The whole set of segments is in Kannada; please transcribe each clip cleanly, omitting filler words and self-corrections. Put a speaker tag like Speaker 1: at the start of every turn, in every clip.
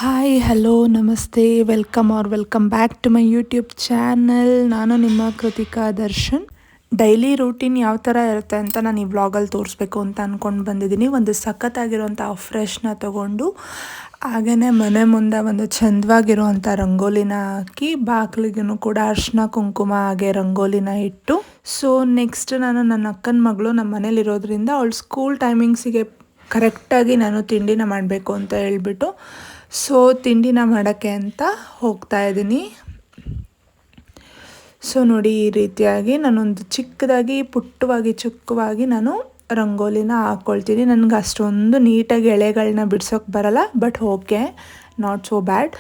Speaker 1: ಹಾಯ್ ಹಲೋ ನಮಸ್ತೆ welcome back to my YouTube channel. ನಾನು ನಿಮ್ಮ ಕೃತಿಕಾ ದರ್ಶನ್. ಡೈಲಿ ರೂಟೀನ್ ಯಾವ ಥರ ಇರುತ್ತೆ ಅಂತ ನಾನು ಈ ವ್ಲಾಗಲ್ಲಿ ತೋರಿಸ್ಬೇಕು ಅಂತ ಅಂದ್ಕೊಂಡು ಬಂದಿದ್ದೀನಿ. ಒಂದು ಸಖತ್ತಾಗಿರೋಂಥ ಫ್ರೆಶ್ನ ತೊಗೊಂಡು ಹಾಗೆಯೇ ಮನೆ ಮುಂದೆ ಒಂದು ಚಂದವಾಗಿರುವಂಥ ರಂಗೋಲಿನ ಹಾಕಿ ಬಾಗಿಲಿಗೂ ಕೂಡ ಅರಿಶಿನ ಕುಂಕುಮ ಹಾಗೆ ರಂಗೋಲಿನ ಇಟ್ಟು ಸೊ ನೆಕ್ಸ್ಟ್ ನಾನು ನನ್ನ ಅಕ್ಕನ ಮಗಳು ನಮ್ಮ ಮನೇಲಿರೋದ್ರಿಂದ ಅವಳು ಸ್ಕೂಲ್ ಟೈಮಿಂಗ್ಸಿಗೆ ಕರೆಕ್ಟಾಗಿ ನಾನು ತಿಂಡಿನ ಮಾಡಬೇಕು ಅಂತ ಹೇಳ್ಬಿಟ್ಟು ಸೊ ತಿಂಡಿನ ಮಾಡೋಕ್ಕೆ ಅಂತ ಹೋಗ್ತಾ ಇದ್ದೀನಿ. ಸೊ ನೋಡಿ, ಈ ರೀತಿಯಾಗಿ ನಾನೊಂದು ಚಿಕ್ಕದಾಗಿ ಚುಕ್ಕವಾಗಿ ನಾನು ರಂಗೋಲಿನ ಹಾಕ್ಕೊಳ್ತೀನಿ. ನನಗೆ ಅಷ್ಟೊಂದು ನೀಟಾಗಿ ಎಳೆಗಳನ್ನ ಬಿಡ್ಸೋಕ್ಕೆ ಬರಲ್ಲ, ಬಟ್ ಓಕೆ, ನಾಟ್ ಸೋ ಬ್ಯಾಡ್.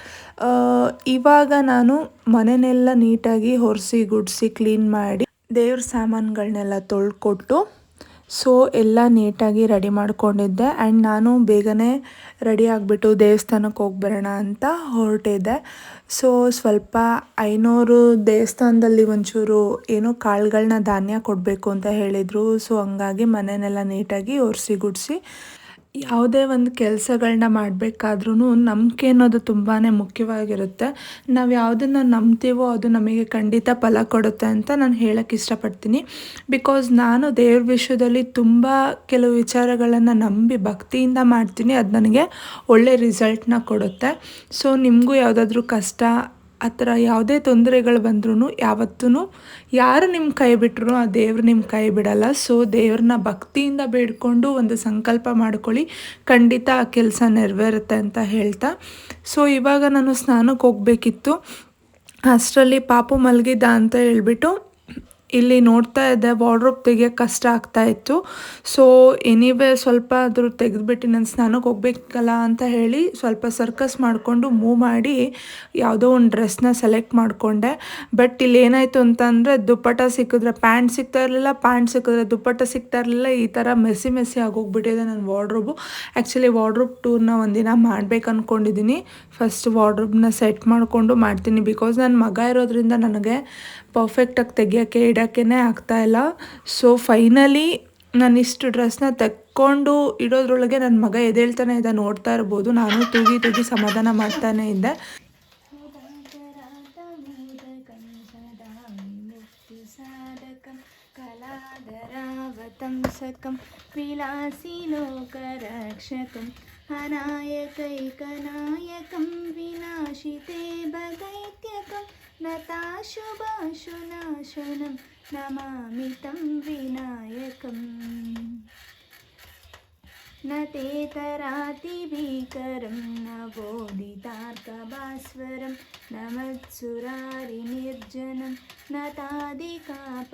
Speaker 1: ಇವಾಗ ನಾನು ಮನೆಯನ್ನೆಲ್ಲ ನೀಟಾಗಿ ಒರೆಸಿ ಗುಡಿಸಿ ಕ್ಲೀನ್ ಮಾಡಿ ದೇವ್ರ ಸಾಮಾನುಗಳನ್ನೆಲ್ಲ ತೊಳ್ಕೊಟ್ಟು ಸೊ ಎಲ್ಲ ನೀಟಾಗಿ ರೆಡಿ ಮಾಡ್ಕೊಂಡಿದ್ದೆ. ಆ್ಯಂಡ್ ನಾನು ಬೇಗನೆ ರೆಡಿ ಆಗಿಬಿಟ್ಟು ದೇವಸ್ಥಾನಕ್ಕೆ ಹೋಗ್ಬರೋಣ ಅಂತ ಹೊರಟಿದ್ದೆ. ಸೊ ಸ್ವಲ್ಪ ಐನೂರು ದೇವಸ್ಥಾನದಲ್ಲಿ ಒಂಚೂರು ಏನೋ ಕಾಳುಗಳನ್ನ ಧಾನ್ಯ ಕೊಡಬೇಕು ಅಂತ ಹೇಳಿದರು. ಸೊ ಹಂಗಾಗಿ ಮನೆಯನ್ನೆಲ್ಲ ನೀಟಾಗಿ ಒರೆಸಿ ಗುಡಿಸಿ ಯಾವುದೇ ಒಂದು ಕೆಲಸಗಳನ್ನ ಮಾಡಬೇಕಾದ್ರೂ ನಂಬಿಕೆ ಅನ್ನೋದು ತುಂಬಾ ಮುಖ್ಯವಾಗಿರುತ್ತೆ. ನಾವು ಯಾವುದನ್ನು ನಂಬ್ತೀವೋ ಅದು ನಮಗೆ ಖಂಡಿತ ಫಲ ಕೊಡುತ್ತೆ ಅಂತ ನಾನು ಹೇಳೋಕ್ಕೆ ಇಷ್ಟಪಡ್ತೀನಿ. ಬಿಕಾಸ್ ನಾನು ದೇವ್ರ ವಿಷಯದಲ್ಲಿ ತುಂಬ ಕೆಲವು ವಿಚಾರಗಳನ್ನು ನಂಬಿ ಭಕ್ತಿಯಿಂದ ಮಾಡ್ತೀನಿ, ಅದು ನನಗೆ ಒಳ್ಳೆ ರಿಸಲ್ಟ್ನ ಕೊಡುತ್ತೆ. ಸೊ ನಿಮಗೂ ಯಾವುದಾದ್ರೂ ಕಷ್ಟ ಆ ಥರ ಯಾವುದೇ ತೊಂದರೆಗಳು ಬಂದ್ರೂ ಯಾವತ್ತೂ ಯಾರು ನಿಮ್ಮ ಕೈ ಬಿಟ್ಟರು ಆ ದೇವ್ರು ನಿಮ್ಮ ಕೈ ಬಿಡಲ್ಲ. ಸೊ ದೇವ್ರನ್ನ ಭಕ್ತಿಯಿಂದ ಬೇಡ್ಕೊಂಡು ಒಂದು ಸಂಕಲ್ಪ ಮಾಡ್ಕೊಳ್ಳಿ, ಖಂಡಿತ ಆ ಕೆಲಸ ನೆರವೇರುತ್ತೆ ಅಂತ ಹೇಳ್ತಾ ಸೊ ಇವಾಗ ನಾನು ಸ್ನಾನಕ್ಕೆ ಹೋಗಬೇಕಿತ್ತು. ಅಷ್ಟರಲ್ಲಿ ಪಾಪು ಮಲಗಿದ್ದ ಅಂತ ಹೇಳ್ಬಿಟ್ಟು ಇಲ್ಲಿ ನೋಡ್ತಾ ಇದ್ದೆ, ವಾರ್ಡ್ರೋಬ್ ತೆಗಿಯೋಕ್ಕೆ ಕಷ್ಟ ಆಗ್ತಾಯಿತ್ತು. ಸೊ ಎನಿವೇ ಸ್ವಲ್ಪ ಆದರೂ ತೆಗೆದುಬಿಟ್ಟು ನಾನು ಸ್ನಾನಕ್ಕೆ ಹೋಗ್ಬೇಕಲ್ಲ ಅಂತ ಹೇಳಿ ಸ್ವಲ್ಪ ಸರ್ಕಸ್ ಮಾಡಿಕೊಂಡು ಮೂವ್ ಮಾಡಿ ಯಾವುದೋ ಒಂದು ಡ್ರೆಸ್ನ ಸೆಲೆಕ್ಟ್ ಮಾಡಿಕೊಂಡೆ. ಬಟ್ ಇಲ್ಲಿ ಏನಾಯಿತು ಅಂತಂದರೆ ದುಪ್ಪಟ್ಟ ಸಿಕ್ಕಿದ್ರೆ ಪ್ಯಾಂಟ್ ಸಿಗ್ತಾ ಇರಲಿಲ್ಲ, ಪ್ಯಾಂಟ್ ಸಿಕ್ಕಿದ್ರೆ ದುಪ್ಪಟ್ಟ ಸಿಗ್ತಾ ಇರಲಿಲ್ಲ. ಈ ಥರ ಮೆಸ್ಸಿ ಆಗೋಗ್ಬಿಟ್ಟಿದೆ ನನ್ನ ವಾರ್ಡ್ರೋಬು. ಆ್ಯಕ್ಚುಲಿ ವಾರ್ಡ್ರೋಬ್ ಟೂರ್ನ ಒಂದಿನ ಮಾಡ್ಬೇಕು ಅಂದ್ಕೊಂಡಿದ್ದೀನಿ. ಫಸ್ಟ್ ವಾರ್ಡ್ರೋಬ್ನ ಸೆಟ್ ಮಾಡಿಕೊಂಡು ಮಾಡ್ತೀನಿ. ಬಿಕಾಸ್ ನನ್ನ ಮಗ ಇರೋದ್ರಿಂದ ನನಗೆ ಪರ್ಫೆಕ್ಟಾಗಿ ತೆಗಿಯೋಕ್ಕೆ ಇಡೋಕ್ಕೇ ಆಗ್ತಾಯಿಲ್ಲ. ಸೊ ಫೈನಲಿ ನಾನು ಇಷ್ಟು ಡ್ರೆಸ್ನ ತೆಕ್ಕೊಂಡು ಇಡೋದ್ರೊಳಗೆ ನನ್ನ ಮಗ ಎದ್ದೇಳ್ತಾನೆ ಇದ್ದ, ನೋಡ್ತಾ ಇರ್ಬೋದು. ನಾನು ತೂಗಿ ಸಮಾಧಾನ ಮಾಡ್ತಾನೆ ಇದ್ದೆ. ಕಲಾಧರಾವತಂಸಕಂ ವಿಲಾಸಿಲೋಕರಕ್ಷಕಂ ಅನಾಯಕೈಕನಾಯಕಂ ವಿನಾಶಿತೆ ಭಗೈತ್ಯಕಂ ನತಾಶುಭಾಶುನಾಶನಂ ನಮಾಮಿ तं ವಿನಾಯಕಂ. ನ ತೇತರಾತಿಭೀಕರಂ ನ ಬೋಧಿತಾರ್ಕಭಾಸ್ವರಂ ನ ಮತ್ಸುರಾರಿನಿರ್ಜನಂ ನ ತಾದಿಕಾಪದೂದರಂ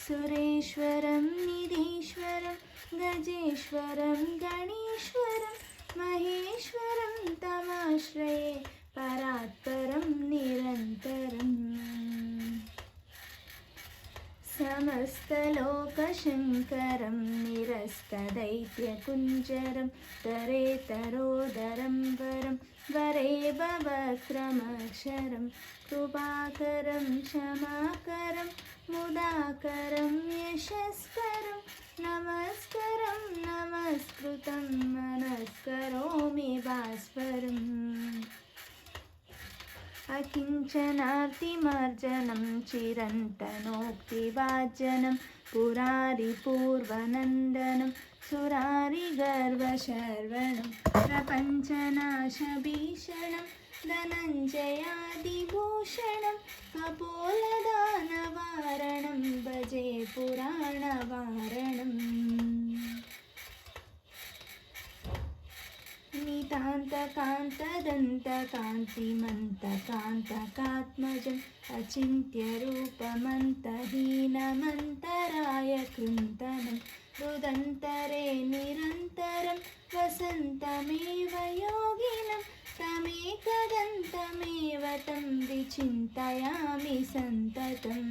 Speaker 1: ಸುರೇಶ್ವರಂ ನಿಧೀಶ್ವರಂ ಗಜೇಶ್ವರಂ ಗಣೇಶ್ವರಂ ಮಹೇಶ್ವರಂ ತಮಾಶ್ರಯೇ ಪರಾತ್ಪರಂ ನಿರಂತರಂ. ಸಮಸ್ತಲೋಕಶಂಕರಂ ನಿರಸ್ತದೈತ್ಯಕುಂಜರಂ ತರೇತರೋದರಂ ವರಂ ವರೇ ಭವಕ್ರಮಕ್ಷರಂ ಕೃಪಾಕರಂ ಕ್ಷಮಾಕರಂ ಮುದಾಕರಂ ಯಶಸ್ಕರಂ ನಮಸ್ಕರಂ ನಮಸ್ಕೃತಂ ಮನಸ್ಕರೋಮಿ ಭಾಸ್ವರಂ. ಅಕಿಂಚನಾರ್ತಿಮಾರ್ಜನಂ ಚಿರಂತನೋಕ್ತಿವಾಜ್ಜನಂ ಪುರಾರಿಪೂರ್ವನಂದನಂ ಸುರಾರಿಗರ್ವಶರ್ವಣಂ ಪ್ರಪಂಚನಾಶಭೀಷಣಂ ಧನಂಜಯಾದಿಭೂಷಣಂ ಕಪೋಲದಾನವಾರಣಂ ಭಜೆ ಪುರಾಣವಾರಣಂ. ನಿತಾಂತಕಾಂತದಂತಕಾಂತಿಮಂತಕಾಂತಕಾತ್ಮಜಂ ಅಚಿಂತ್ಯರೂಪಮಂತಹೀನಮಂತರಾಯ ಕೃಂತನಂ ಹೃದಂತರೇ ನಿರಂತರಂ ವಸಂತಮೇವ ಯೋಗಿನಂ ತಮೇಕದಂತಮೇವ तं ವಿಚಿಂತಯಾಮಿ ಸಂತತಂ.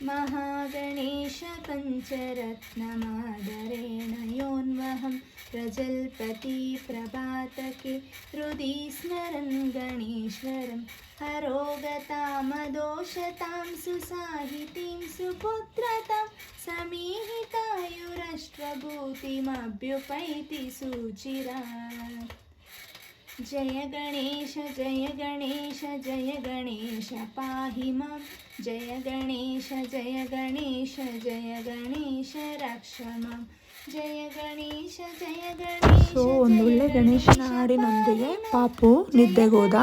Speaker 1: ಮಹಾಗಣೇಶ ಪಂಚರತ್ನಮಾದರೇಣ ಯೋನ್ವಹಂ
Speaker 2: प्रजल्पति प्रभातके हृदि स्मरन् गणेश्वरं हरोगतामदोषतां सुसाहितीं सुपुत्रतां समीहितायुरष्ट्वभूतिमभ्युपैति सुचिरात्। जय गणेश जय गणेश जय गणेश पाहि मां जय गणेश जय गणेश जय गणेश रक्ष मां जय गणेश जय गणेश।
Speaker 1: ಸೊ ಒಂದೊಳ್ಳೆ ಗಣೇಶನ ಹಾಡಿನೊಂದಿಗೆ ಪಾಪು ನಿದ್ದೆಗೆ ಹೋದ.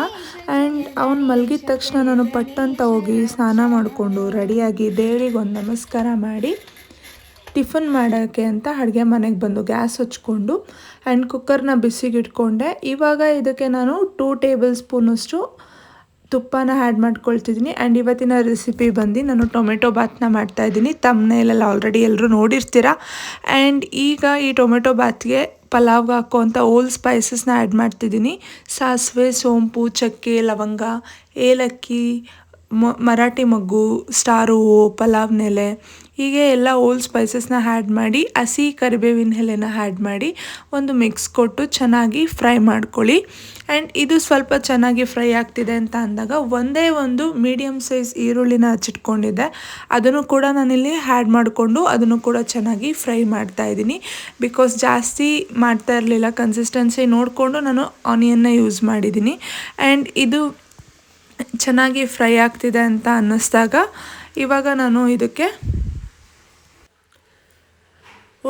Speaker 1: ಆ್ಯಂಡ್ ಅವನು ಮಲಗಿದ ತಕ್ಷಣ ನಾನು ಪಟ್ಟಂತ ಹೋಗಿ ಸ್ನಾನ ಮಾಡಿಕೊಂಡು ರೆಡಿಯಾಗಿ ದೇವರಿಗೆ ಒಂದು ನಮಸ್ಕಾರ ಮಾಡಿ ಟಿಫನ್ ಮಾಡೋಕ್ಕೆ ಅಂತ ಅಡುಗೆ ಮನೆಗೆ ಬಂದು ಗ್ಯಾಸ್ ಹಚ್ಕೊಂಡು ಆ್ಯಂಡ್ ಕುಕ್ಕರ್ನ ಬಿಸಿಗೆ ಇಟ್ಕೊಂಡೆ. ಇವಾಗ ಇದಕ್ಕೆ ನಾನು 2 ಟೇಬಲ್ ಸ್ಪೂನಷ್ಟು ತುಪ್ಪನ ಆ್ಯಡ್ ಮಾಡ್ಕೊಳ್ತಿದ್ದೀನಿ. ಆ್ಯಂಡ್ ಇವತ್ತಿನ ರೆಸಿಪಿ ಬಂದು ನಾನು ಟೊಮೆಟೊ ಬಾತ್ನ ಮಾಡ್ತಾಯಿದ್ದೀನಿ. ತಮ್ಮನೇಲೆಲ್ಲ ಆಲ್ರೆಡಿ ಎಲ್ಲರೂ ನೋಡಿರ್ತೀರ. ಆ್ಯಂಡ್ ಈಗ ಈ ಟೊಮೆಟೊ ಬಾತ್ಗೆ ಪಲಾವ್ಗೆ ಹಾಕೋವಂಥ ಓಲ್ ಸ್ಪೈಸಸ್ನ ಆ್ಯಡ್ ಮಾಡ್ತಿದ್ದೀನಿ. ಸಾಸಿವೆ, ಸೋಂಪು, ಚಕ್ಕೆ, ಲವಂಗ, ಏಲಕ್ಕಿ, ಮರಾಠಿ ಮೊಗ್ಗು, ಸ್ಟಾರ್ ಹೂವು, ಪಲಾವ್ ಎಲೆ, ಹೀಗೆ ಎಲ್ಲ ಓಲ್ ಸ್ಪೈಸಸ್ನ ಆ್ಯಡ್ ಮಾಡಿ ಹಸಿ ಕರಿಬೇವಿನ ಎಲೆನ ಆ್ಯಡ್ ಮಾಡಿ ಒಂದು ಮಿಕ್ಸ್ ಕೊಟ್ಟು ಚೆನ್ನಾಗಿ ಫ್ರೈ ಮಾಡ್ಕೊಳ್ಳಿ. ಆ್ಯಂಡ್ ಇದು ಸ್ವಲ್ಪ ಚೆನ್ನಾಗಿ ಫ್ರೈ ಆಗ್ತಿದೆ ಅಂತ ಅಂದಾಗ ಒಂದೇ ಒಂದು ಮೀಡಿಯಮ್ ಸೈಜ್ ಈರುಳ್ಳಿನ ಹಚ್ಚಿಟ್ಕೊಂಡಿದ್ದೆ, ಅದನ್ನು ಕೂಡ ನಾನಿಲ್ಲಿ ಆ್ಯಡ್ ಮಾಡಿಕೊಂಡು ಅದನ್ನು ಕೂಡ ಚೆನ್ನಾಗಿ ಫ್ರೈ ಮಾಡ್ತಾಯಿದ್ದೀನಿ. ಬಿಕಾಸ್ ಜಾಸ್ತಿ ಮಾಡ್ತಾ ಇರಲಿಲ್ಲ, ಕನ್ಸಿಸ್ಟೆನ್ಸಿ ನೋಡಿಕೊಂಡು ನಾನು ಆನಿಯನ್ನ ಯೂಸ್ ಮಾಡಿದ್ದೀನಿ. ಆ್ಯಂಡ್ ಇದು ಚೆನ್ನಾಗಿ ಫ್ರೈ ಆಗ್ತಿದೆ ಅಂತ ಅನ್ನಿಸ್ದಾಗ ಇವಾಗ ನಾನು ಇದಕ್ಕೆ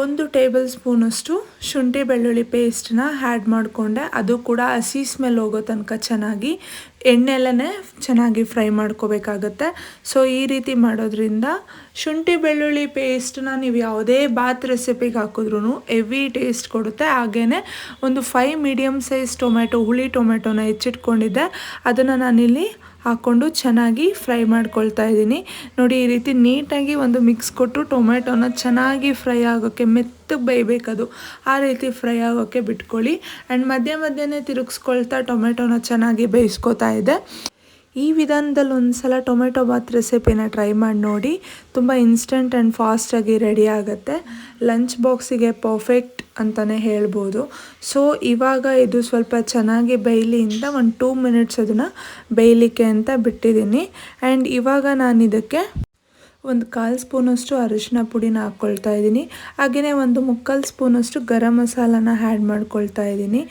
Speaker 1: 1 ಟೇಬಲ್ ಸ್ಪೂನಷ್ಟು ಶುಂಠಿ ಬೆಳ್ಳುಳ್ಳಿ ಪೇಸ್ಟನ್ನ ಆ್ಯಡ್ ಮಾಡಿಕೊಂಡೆ. ಅದು ಕೂಡ ಹಸಿ ಸ್ಮೆಲ್ ಹೋಗೋ ತನಕ ಚೆನ್ನಾಗಿ ಎಣ್ಣೆಲ್ಲೇ ಚೆನ್ನಾಗಿ ಫ್ರೈ ಮಾಡ್ಕೋಬೇಕಾಗತ್ತೆ. ಸೊ ಈ ರೀತಿ ಮಾಡೋದ್ರಿಂದ ಶುಂಠಿ ಬೆಳ್ಳುಳ್ಳಿ ಪೇಸ್ಟನ್ನ ನೀವು ಯಾವುದೇ ಬಾತ್ ರೆಸಿಪಿಗೆ ಹಾಕಿದ್ರೂ ಹೆವಿ ಟೇಸ್ಟ್ ಕೊಡುತ್ತೆ. ಹಾಗೆಯೇ ಒಂದು 5 ಮೀಡಿಯಮ್ ಸೈಜ್ ಹುಳಿ ಟೊಮೆಟೊನ ಹೆಚ್ಚಿಟ್ಕೊಂಡಿದ್ದೆ, ಅದನ್ನು ನಾನಿಲ್ಲಿ ಹಾಕ್ಕೊಂಡು ಚೆನ್ನಾಗಿ ಫ್ರೈ ಮಾಡ್ಕೊಳ್ತಾ ಇದ್ದೀನಿ. ನೋಡಿ, ಈ ರೀತಿ ನೀಟಾಗಿ ಒಂದು ಮಿಕ್ಸ್ ಕೊಟ್ಟು ಟೊಮೆಟೊನ ಚೆನ್ನಾಗಿ ಫ್ರೈ ಆಗೋಕ್ಕೆ ಮೆತ್ತಗೆ ಬೇಯಬೇಕದು, ಆ ರೀತಿ ಫ್ರೈ ಆಗೋಕ್ಕೆ ಬಿಟ್ಕೊಳ್ಳಿ. ಆ್ಯಂಡ್ ಮಧ್ಯೆ ತಿರುಗಿಸ್ಕೊಳ್ತಾ ಟೊಮೆಟೊನ ಚೆನ್ನಾಗಿ ಬೇಯಿಸ್ಕೊತಾ ಇದೆ. ಈ ವಿಧಾನದಲ್ಲಿ ಒಂದು ಸಲ ಟೊಮೆಟೊ ಬಾತ್ ರೆಸಿಪಿನ ಟ್ರೈ ಮಾಡಿ ನೋಡಿ. ತುಂಬ ಇನ್ಸ್ಟೆಂಟ್ ಆ್ಯಂಡ್ ಫಾಸ್ಟಾಗಿ ರೆಡಿ ಆಗುತ್ತೆ. ಲಂಚ್ ಬಾಕ್ಸಿಗೆ ಪರ್ಫೆಕ್ಟ್ ಅಂತಲೇ ಹೇಳ್ಬೋದು. ಸೊ ಇವಾಗ ಇದು ಸ್ವಲ್ಪ ಚೆನ್ನಾಗಿ ಬೇಯಲಿ ಅಂತ ಒಂದು 2 ಮಿನಿಟ್ಸ್ ಅದನ್ನು ಬೇಯಲಿಕ್ಕೆ ಅಂತ ಬಿಟ್ಟಿದ್ದೀನಿ. ಆ್ಯಂಡ್ ಇವಾಗ ನಾನು ಇದಕ್ಕೆ ಒಂದು 1/4 ಸ್ಪೂನಷ್ಟು ಅರಿಶಿನ ಪುಡಿನ ಹಾಕ್ಕೊಳ್ತಾ ಇದ್ದೀನಿ. ಹಾಗೆಯೇ ಒಂದು 3/4 ಸ್ಪೂನಷ್ಟು ಗರಂ ಮಸಾಲಾನ ಆ್ಯಡ್ ಮಾಡ್ಕೊಳ್ತಾ ಇದ್ದೀನಿ.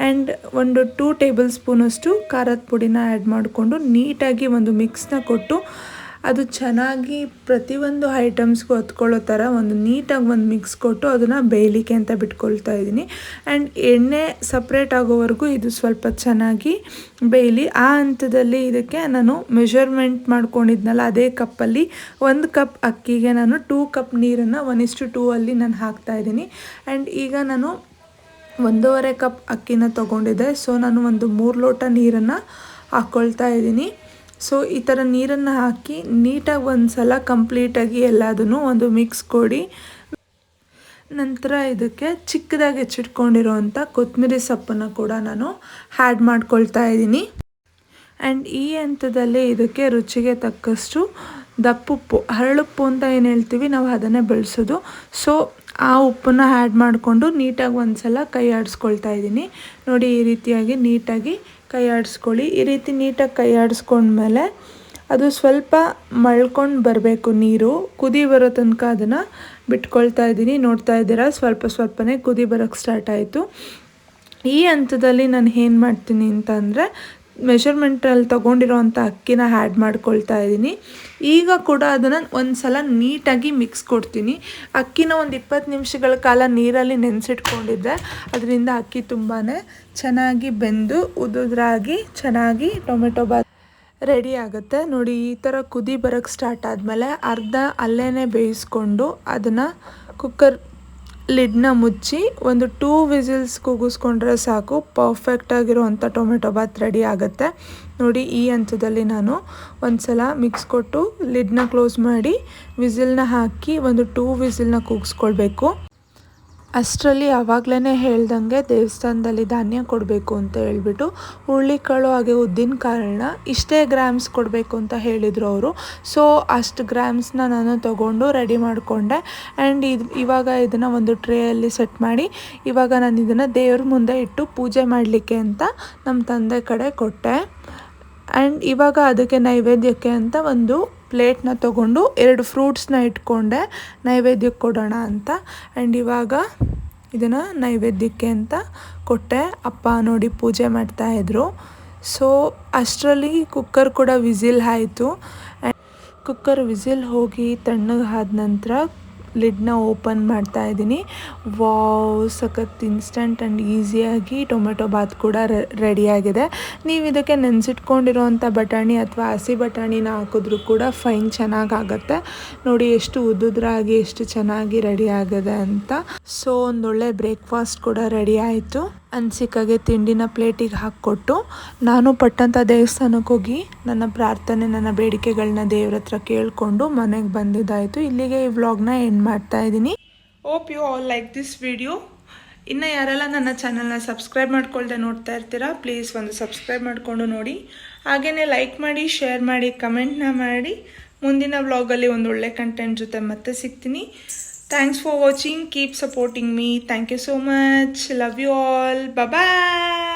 Speaker 1: ಆ್ಯಂಡ್ ಒಂದು 2 ಟೇಬಲ್ ಸ್ಪೂನಷ್ಟು ಖಾರದ ಪುಡಿನ ಆ್ಯಡ್ ಮಾಡಿಕೊಂಡು ನೀಟಾಗಿ ಒಂದು ಮಿಕ್ಸ್ನ ಕೊಟ್ಟು ಅದು ಚೆನ್ನಾಗಿ ಪ್ರತಿಯೊಂದು ಐಟಮ್ಸ್ಗೂ ಹೊತ್ಕೊಳ್ಳೋ ಥರ ಒಂದು ನೀಟಾಗಿ ಒಂದು ಮಿಕ್ಸ್ ಕೊಟ್ಟು ಅದನ್ನು ಬೇಯಲಿಕ್ಕೆ ಅಂತ ಬಿಟ್ಕೊಳ್ತಾ ಇದ್ದೀನಿ. ಆ್ಯಂಡ್ ಎಣ್ಣೆ ಸಪ್ರೇಟ್ ಆಗೋವರೆಗೂ ಇದು ಸ್ವಲ್ಪ ಚೆನ್ನಾಗಿ ಬೇಯಲಿ. ಆ ಹಂತದಲ್ಲಿ ಇದಕ್ಕೆ ನಾನು ಮೆಷರ್ಮೆಂಟ್ ಮಾಡ್ಕೊಂಡಿದ್ನಲ್ಲ, ಅದೇ ಕಪ್ಪಲ್ಲಿ 1 ಕಪ್ ಅಕ್ಕಿಗೆ ನಾನು 2 ಕಪ್ ನೀರನ್ನು 1:2 ಅಲ್ಲಿ ನಾನು ಹಾಕ್ತಾಯಿದ್ದೀನಿ. ಆ್ಯಂಡ್ ಈಗ ನಾನು 1.5 ಕಪ್ ಅಕ್ಕಿನ ತೊಗೊಂಡಿದ್ದೆ. ಸೊ ನಾನು ಒಂದು 3 ಲೋಟ ನೀರನ್ನು ಹಾಕ್ಕೊಳ್ತಾ ಇದ್ದೀನಿ. ಸೊ ಈ ಥರ ನೀರನ್ನು ಹಾಕಿ ನೀಟಾಗಿ ಒಂದು ಸಲ ಕಂಪ್ಲೀಟಾಗಿ ಎಲ್ಲದನ್ನು ಒಂದು ಮಿಕ್ಸ್ ಕೊಡಿ. ನಂತರ ಇದಕ್ಕೆ ಚಿಕ್ಕದಾಗಿ ಹೆಚ್ಚಿಟ್ಕೊಂಡಿರೋವಂಥ ಕೊತ್ತಂಬರಿ ಸೊಪ್ಪನ್ನು ಕೂಡ ನಾನು ಆ್ಯಡ್ ಮಾಡ್ಕೊಳ್ತಾ ಇದ್ದೀನಿ. ಆ್ಯಂಡ್ ಈ ಹಂತದಲ್ಲಿ ಇದಕ್ಕೆ ರುಚಿಗೆ ತಕ್ಕಷ್ಟು ದಪ್ಪುಪ್ಪು, ಹರಳುಪ್ಪು ಅಂತ ಏನು ಹೇಳ್ತೀವಿ ನಾವು, ಅದನ್ನೇ ಬಳಸೋದು. ಸೊ ಆ ಉಪ್ಪನ್ನು ಆ್ಯಡ್ ಮಾಡಿಕೊಂಡು ನೀಟಾಗಿ ಒಂದು ಸಲ ಕೈ ಆಡಿಸ್ಕೊಳ್ತಾ ಇದ್ದೀನಿ. ನೋಡಿ, ಈ ರೀತಿಯಾಗಿ ನೀಟಾಗಿ ಕೈ ಆಡಿಸ್ಕೊಳ್ಳಿ. ಈ ರೀತಿ ನೀಟಾಗಿ ಕೈ ಆಡಿಸ್ಕೊಂಡ್ಮೇಲೆ ಅದು ಸ್ವಲ್ಪ ಮಳ್ಕೊಂಡು ಬರಬೇಕು, ನೀರು ಕುದಿ ಬರೋ ತನಕ ಅದನ್ನು ಬಿಟ್ಕೊಳ್ತಾ ಇದ್ದೀನಿ. ನೋಡ್ತಾ ಇದ್ದೀರಾ, ಸ್ವಲ್ಪನೇ ಕುದಿ ಬರೋಕ್ಕೆ ಸ್ಟಾರ್ಟ್ ಆಯಿತು. ಈ ಹಂತದಲ್ಲಿ ನಾನು ಏನು ಮಾಡ್ತೀನಿ ಅಂತ ಅಂದರೆ ಮೆಷರ್ಮೆಂಟಲ್ಲಿ ತೊಗೊಂಡಿರೋವಂಥ ಅಕ್ಕಿನ ಆ್ಯಡ್ ಮಾಡ್ಕೊಳ್ತಾ ಇದ್ದೀನಿ. ಈಗ ಕೂಡ ಅದನ್ನು ಒಂದು ಸಲ ನೀಟಾಗಿ ಮಿಕ್ಸ್ ಕೊಡ್ತೀನಿ. ಅಕ್ಕಿನ ಒಂದು 20 ನಿಮಿಷಗಳ ಕಾಲ ನೀರಲ್ಲಿ ನೆನೆಸಿಟ್ಕೊಂಡಿದ್ದೆ, ಅದರಿಂದ ಅಕ್ಕಿ ತುಂಬಾ ಚೆನ್ನಾಗಿ ಬೆಂದು ಉದುರಾಗಿ ಚೆನ್ನಾಗಿ ಟೊಮೆಟೊ ಬಾತ್ ರೆಡಿ ಆಗುತ್ತೆ. ನೋಡಿ, ಈ ಥರ ಕುದಿ ಬರೋಕ್ಕೆ ಸ್ಟಾರ್ಟ್ ಆದಮೇಲೆ ಅರ್ಧ ಅಲ್ಲೇ ಬೇಯಿಸ್ಕೊಂಡು ಅದನ್ನು ಕುಕ್ಕರ್ ಲಿಡ್ನ ಮುಚ್ಚಿ ಒಂದು 2 ವಿಸಿಲ್ಸ್ ಕೂಗಿಸ್ಕೊಂಡ್ರೆ ಸಾಕು, ಪರ್ಫೆಕ್ಟಾಗಿರುವಂಥ ಟೊಮೆಟೊ ಬಾತ್ ರೆಡಿ ಆಗುತ್ತೆ. ನೋಡಿ, ಈ ಹಂತದಲ್ಲಿ ನಾನು ಒಂದು ಸಲ ಮಿಕ್ಸ್ ಕೊಟ್ಟು ಲಿಡ್ನ ಕ್ಲೋಸ್ ಮಾಡಿ ವಿಸಿಲ್ನ ಹಾಕಿ ಒಂದು 2 ವಿಸಿಲ್ನ ಕೂಗಿಸ್ಕೊಳ್ಬೇಕು. ಅಷ್ಟರಲ್ಲಿ ಆವಾಗಲೇ ಹೇಳ್ದಂಗೆ ದೇವಸ್ಥಾನದಲ್ಲಿ ಧಾನ್ಯ ಕೊಡಬೇಕು ಅಂತ ಹೇಳ್ಬಿಟ್ಟು ಹುರುಳಿಕಾಳು ಹಾಗೆ ಉದ್ದಿನ ಕಾಳನ್ನ ಇಷ್ಟೇ ಗ್ರಾಮ್ಸ್ ಕೊಡಬೇಕು ಅಂತ ಹೇಳಿದರು ಅವರು. ಸೊ ಅಷ್ಟು ಗ್ರಾಮ್ಸ್ನ ನಾನು ತೊಗೊಂಡು ರೆಡಿ ಮಾಡಿಕೊಂಡೆ. ಆ್ಯಂಡ್ ಇವಾಗ ಇದನ್ನು ಒಂದು ಟ್ರೇಯಲ್ಲಿ ಸೆಟ್ ಮಾಡಿ ಇವಾಗ ನಾನು ಇದನ್ನು ದೇವ್ರ ಮುಂದೆ ಇಟ್ಟು ಪೂಜೆ ಮಾಡಲಿಕ್ಕೆ ಅಂತ ನಮ್ಮ ತಂದೆ ಕಡೆ ಕೊಟ್ಟೆ. ಆ್ಯಂಡ್ ಇವಾಗ ಅದಕ್ಕೆ ನೈವೇದ್ಯಕ್ಕೆ ಅಂತ ಒಂದು ಪ್ಲೇಟ್ನ ತೊಗೊಂಡು 2 ಫ್ರೂಟ್ಸ್ನ ಇಟ್ಕೊಂಡೆ ನೈವೇದ್ಯಕ್ಕೆ ಕೊಡೋಣ ಅಂತ. ಆ್ಯಂಡ್ ಇವಾಗ ಇದನ್ನು ನೈವೇದ್ಯಕ್ಕೆ ಅಂತ ಕೊಟ್ಟೆ. ಅಪ್ಪ ನೋಡಿ ಪೂಜೆ ಮಾಡ್ತಾಯಿದ್ರು. ಸೊ ಅಷ್ಟರಲ್ಲಿ ಕುಕ್ಕರ್ ಕೂಡ ವಿಸಿಲ್ ಆಯಿತು. ಕುಕ್ಕರ್ ವಿಸಿಲ್ ಹೋಗಿ ತಣ್ಣಗೆ ಆದ ನಂತರ ಲಿಡ್ನ ಓಪನ್ ಮಾಡ್ತಾ ಇದ್ದೀನಿ. ವಾವ್, ಸಖತ್ ಇನ್ಸ್ಟಂಟ್ ಆ್ಯಂಡ್ ಈಸಿಯಾಗಿ ಟೊಮೆಟೊ ಬಾತ್ ಕೂಡ ರೆಡಿಯಾಗಿದೆ. ನೀವು ಇದಕ್ಕೆ ನೆನೆಸಿಟ್ಕೊಂಡಿರೋವಂಥ ಬಟಾಣಿ ಅಥವಾ ಹಸಿ ಬಟಾಣಿನ ಹಾಕಿದ್ರೂ ಕೂಡ ಫೈನ್ ಚೆನ್ನಾಗಾಗತ್ತೆ. ನೋಡಿ ಎಷ್ಟು ಉದುದ್ರಾಗಿ ಎಷ್ಟು ಚೆನ್ನಾಗಿ ರೆಡಿ ಆಗಿದೆ ಅಂತ. ಸೊ ಒಂದೊಳ್ಳೆ ಬ್ರೇಕ್ಫಾಸ್ಟ್ ಕೂಡ ರೆಡಿ ಆಯಿತು. ಅನ್ಸಿಕಾಗೆ ತಿಂಡಿನ ಪ್ಲೇಟಿಗೆ ಹಾಕ್ಕೊಟ್ಟು ನಾನು ಪಟ್ಟಂಥ ದೇವಸ್ಥಾನಕ್ಕೆ ಹೋಗಿ ನನ್ನ ಪ್ರಾರ್ಥನೆ ನನ್ನ ಬೇಡಿಕೆಗಳನ್ನ ದೇವ್ರ ಹತ್ರ ಕೇಳಿಕೊಂಡು ಮನೆಗೆ ಬಂದಿದ್ದಾಯಿತು. ಇಲ್ಲಿಗೆ ಈ ವ್ಲಾಗ್ನ ಎಂಡ್ ಮಾಡ್ತಾ ಇದ್ದೀನಿ. Hope you all like this video. ಇನ್ನು ಯಾರೆಲ್ಲ ನನ್ನ ಚಾನಲ್ನ ಸಬ್ಸ್ಕ್ರೈಬ್ ಮಾಡ್ಕೊಳ್ದೆ ನೋಡ್ತಾ ಇರ್ತೀರಾ, ಪ್ಲೀಸ್ ಒಂದು ಸಬ್ಸ್ಕ್ರೈಬ್ ಮಾಡಿಕೊಂಡು ನೋಡಿ. ಹಾಗೆಯೇ ಲೈಕ್ ಮಾಡಿ, ಶೇರ್ ಮಾಡಿ, ಕಮೆಂಟ್ನ ಮಾಡಿ. ಮುಂದಿನ ವ್ಲಾಗಲ್ಲಿ ಒಂದು ಒಳ್ಳೆ ಕಂಟೆಂಟ್ ಜೊತೆ ಮತ್ತೆ ಸಿಗ್ತೀನಿ. Thanks for watching. Keep supporting me. Thank you so much. Love you all. Bye bye.